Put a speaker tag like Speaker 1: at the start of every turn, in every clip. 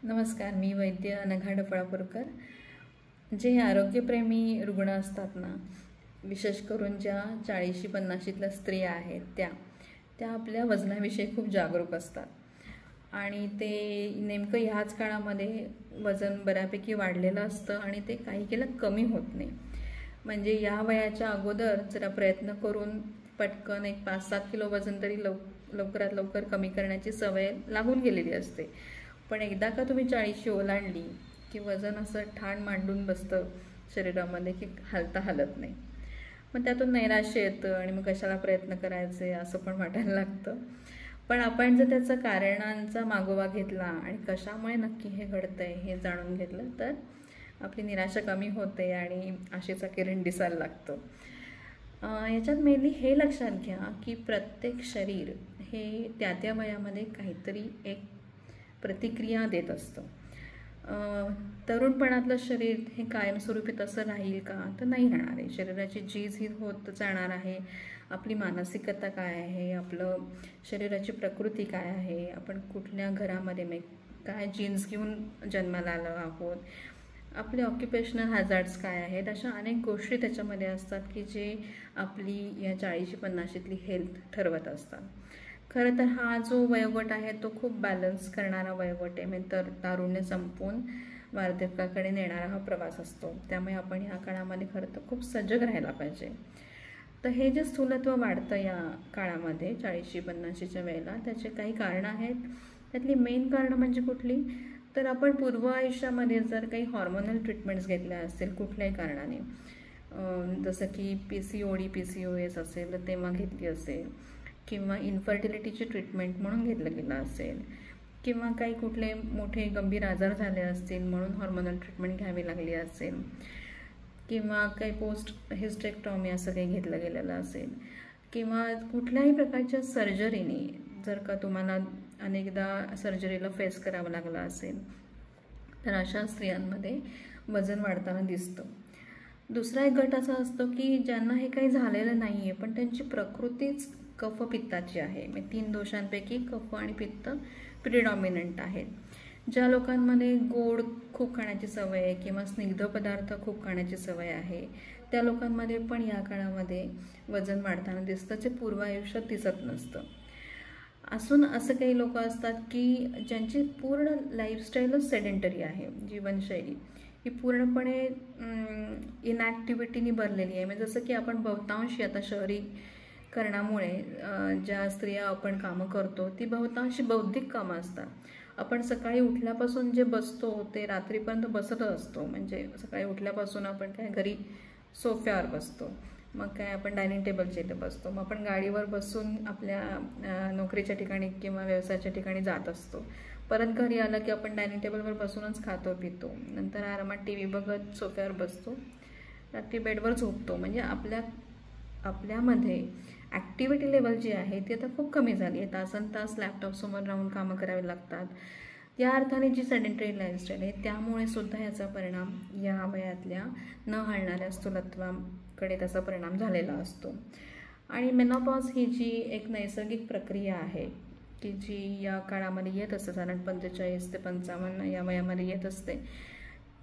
Speaker 1: नमस्कार, मी वैद्य अनघा डफळापूरकर. जे आरोग्यप्रेमी रुग्ण असतात ना, विशेष करून ज्या 40-50ल्या स्त्रिया आहेत त्या आपल्या वजनाविषयी खूप जागरूक असतात आणि ते नेमकं ह्याच काळामध्ये वजन बऱ्यापैकी वाढलेलं असतं आणि ते काही केलं कमी होत नाही. म्हणजे या वयाच्या अगोदर जरा प्रयत्न करून पटकन एक 5-7 किलो वजन तरी लवकरात लवकर कमी करण्याची सवय लागून गेलेली असते. पण एकदा का तुम्ही 40शी ओलांडली की वजन असं ठाण मांडून बसतं शरीरामध्ये की हालता हलत नाही. मग त्यातून नैराश्य येतं आणि मग कशाला प्रयत्न करायचे असं पण वाटायला लागतं. पण आपण जर त्याचं कारणांचा मागोवा घेतला आणि कशामुळे नक्की हे घडतंय हे जाणून घेतलं तर आपली निराशा कमी होते आणि आशेचा किरण दिसायला लागतो. याच्यात मेनली हे लक्षात घ्या की प्रत्येक शरीर हे त्या वयामध्ये काहीतरी एक प्रतिक्रिया देत असतं. तरुणपणातलं शरीर हे कायमस्वरूपी तसं राहील का? तर नाही राहणार आहे. शरीराची झीज ही होत जाणार आहे. आपली मानसिकता काय आहे, आपलं शरीराची प्रकृती काय आहे, आपण कुठल्या घरामध्ये काय जीन्स घेऊन जन्माला आलो आहोत, आपले ऑक्युपेशनल हॅझार्ड्स काय आहेत, अशा अनेक गोष्टी त्याच्यामध्ये असतात की जे आपली या 40-50ली हेल्थ ठरवत असतात. खरं तर हा जो वयोगट आहे तो खूप बॅलन्स करणारा वयोगट आहे. म्हणजे तारुण्य संपून वार्धक्याकडे नेणारा हा प्रवास असतो. त्यामुळे आपण या काळामध्ये खरं तर खूप सजग राहायला पाहिजे. तर हे जे स्थूलत्व वाढतं या काळामध्ये 40-50च्या वेळेला त्याचे काही कारणं आहेत. त्यातली मेन कारणं म्हणजे कुठली? तर आपण पूर्व आयुष्यामध्ये जर काही हॉर्मोनल ट्रीटमेंट्स घेतल्या असतील कुठल्याही कारणाने, जसं की PCOD PCOS असेल तर तेव्हा घेतली असेल, किंवा इन्फर्टिलिटीची ट्रीटमेंट म्हणून घेतलं गेलं असेल, किंवा काही कुठले मोठे गंभीर आजार झाले असतील म्हणून हॉर्मोनल ट्रीटमेंट घ्यावी लागली असेल, किंवा काही पोस्ट हिस्टेक्टॉमी असं काही घेतलं गेलेलं असेल, किंवा कुठल्याही प्रकारच्या सर्जरीने जर का तुम्हाला अनेकदा सर्जरीला फेस करावं लागलं असेल तर अशा स्त्रियांमध्ये वजन वाढताना दिसतं. दुसरा एक गट असा असतो की ज्यांना हे काही झालेलं नाही आहे पण त्यांची प्रकृतीच कफ पित्ताची आहे. म्हणजे 3 दोषांपैकी कफ आणि पित्त प्रिडॉमिनंट आहेत. ज्या लोकांमध्ये गोड खूप खाण्याची सवय आहे किंवा स्निग्ध पदार्थ खूप खाण्याची सवय आहे त्या लोकांमध्ये पण या काळामध्ये वजन वाढताना दिसतं, जे पूर्व आयुष्यात दिसत नसतं. असून असं काही लोक असतात की ज्यांची पूर्ण लाईफस्टाईलच सेडेंटरी आहे. जीवनशैली ही पूर्णपणे इनॅक्टिव्हिटीनी भरलेली आहे. म्हणजे जसं की आपण बहुतांशी आता शहरीकरणामुळे ज्या स्त्रिया आपण कामं करतो ती बहुतांशी बौद्धिक कामं असतात. आपण सकाळी उठल्यापासून जे बसतो ते रात्रीपर्यंत बसतच असतो. म्हणजे सकाळी उठल्यापासून आपण काय घरी सोफ्यावर बसतो, मग काय आपण डायनिंग टेबलच्या इथे बसतो, मग आपण गाडीवर बसून आपल्या नोकरीच्या ठिकाणी किंवा व्यवसायाच्या ठिकाणी जात असतो, परत घरी आलं की आपण डायनिंग टेबलवर बसूनच खातो पितो, नंतर आरामात TV बघत सोफ्यावर बसतो, रात्री बेडवर झोपतो. म्हणजे आपल्यामध्ये ॲक्टिव्हिटी लेवल जी आहे ती आता खूप कमी झाली आहे. तासनतास लॅपटॉपसमोर राहून कामं करावी लागतात. या अर्थाने जी सेडेंटरी लाईफस्टाईल आहे त्यामुळे सुद्धा याचा परिणाम या वयातल्या न हलणाऱ्या स्थूलत्वाकडे त्याचा परिणाम झालेला असतो. आणि मेनोपॉज ही जी एक नैसर्गिक प्रक्रिया आहे की जी या काळामध्ये येत असते, साधारण 45 ते 55 या वयामध्ये येत असते,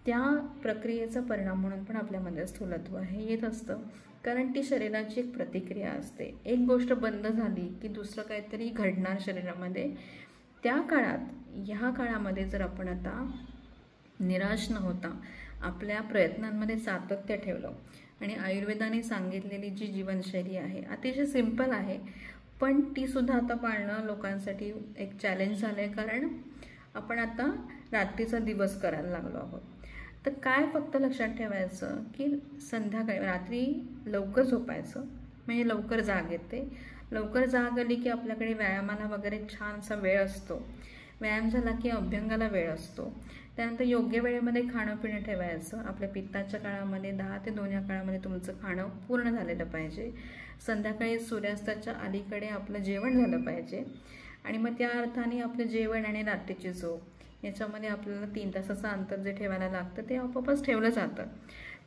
Speaker 1: त्या प्रक्रियेचा परिणाम म्हणून पण आपल्यामध्ये स्थूलत्व हे येत असतं. कारण ती शरीराची एक प्रतिक्रिया असते. एक गोष्ट बंद झाली की दुसरं काहीतरी घडणार शरीरामध्ये. त्या काळात ह्या काळामध्ये जर आपण आता निराश न होता आपल्या प्रयत्नांमध्ये सातत्य ठेवलं आणि आयुर्वेदाने सांगितलेली जी जीवनशैली आहे अतिशय सिंपल आहे पण तीसुद्धा आता पाळणं लोकांसाठी एक चॅलेंज झालं आहे. कारण आपण आता रात्रीचा दिवस करायला लागलो आहोत. तर काय फक्त लक्षात ठेवायचं की संध्याकाळी रात्री लवकर झोपायचं, म्हणजे लवकर जाग येते. लवकर जाग आली की आपल्याकडे व्यायामाला वगैरे छानसा वेळ असतो. व्यायाम झाला की अभ्यंगाला वेळ असतो. त्यानंतर योग्य वेळेमध्ये खाणं पिणं ठेवायचं. आपल्या पित्ताच्या काळामध्ये 10 ते 2 या काळामध्ये तुमचं खाणं पूर्ण झालेलं पाहिजे. संध्याकाळी सूर्यास्ताच्या अलीकडे आपलं जेवण झालं पाहिजे आणि मग त्या अर्थाने आपलं जेवण आणि रात्रीची झोप याच्यामध्ये आपल्याला 3 तासाचं अंतर जे ठेवायला लागतं ते आपोआपच ठेवलं जातं.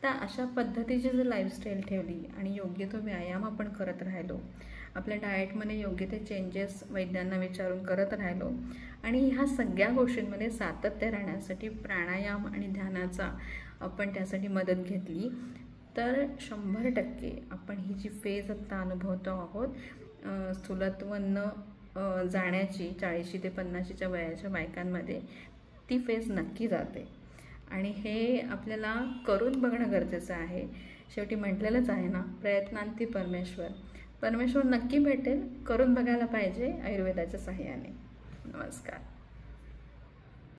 Speaker 1: तर अशा पद्धतीची जर लाईफस्टाईल ठेवली आणि योग्य तो व्यायाम आपण करत राहिलो, आपल्या डाएटमध्ये योग्य ते चेंजेस वैद्यांना विचारून करत राहिलो आणि ह्या सगळ्या गोष्टींमध्ये सातत्य राहण्यासाठी प्राणायाम आणि ध्यानाचा आपण त्यासाठी मदत घेतली तर 100% आपण ही जी फेज आत्ता अनुभवतो आहोत स्थूलत्व न जाण्याची 40 ते 50च्या वयाच्या बायकांमध्ये ती फेज नक्की जाते आणि हे आपल्याला करून बघणं गरजेचं आहे. शेवटी म्हटलेलंच आहे ना, प्रयत्नांती परमेश्वर नक्की भेटेल. करून बघायला पाहिजे आयुर्वेदाच्या सहाय्याने. नमस्कार.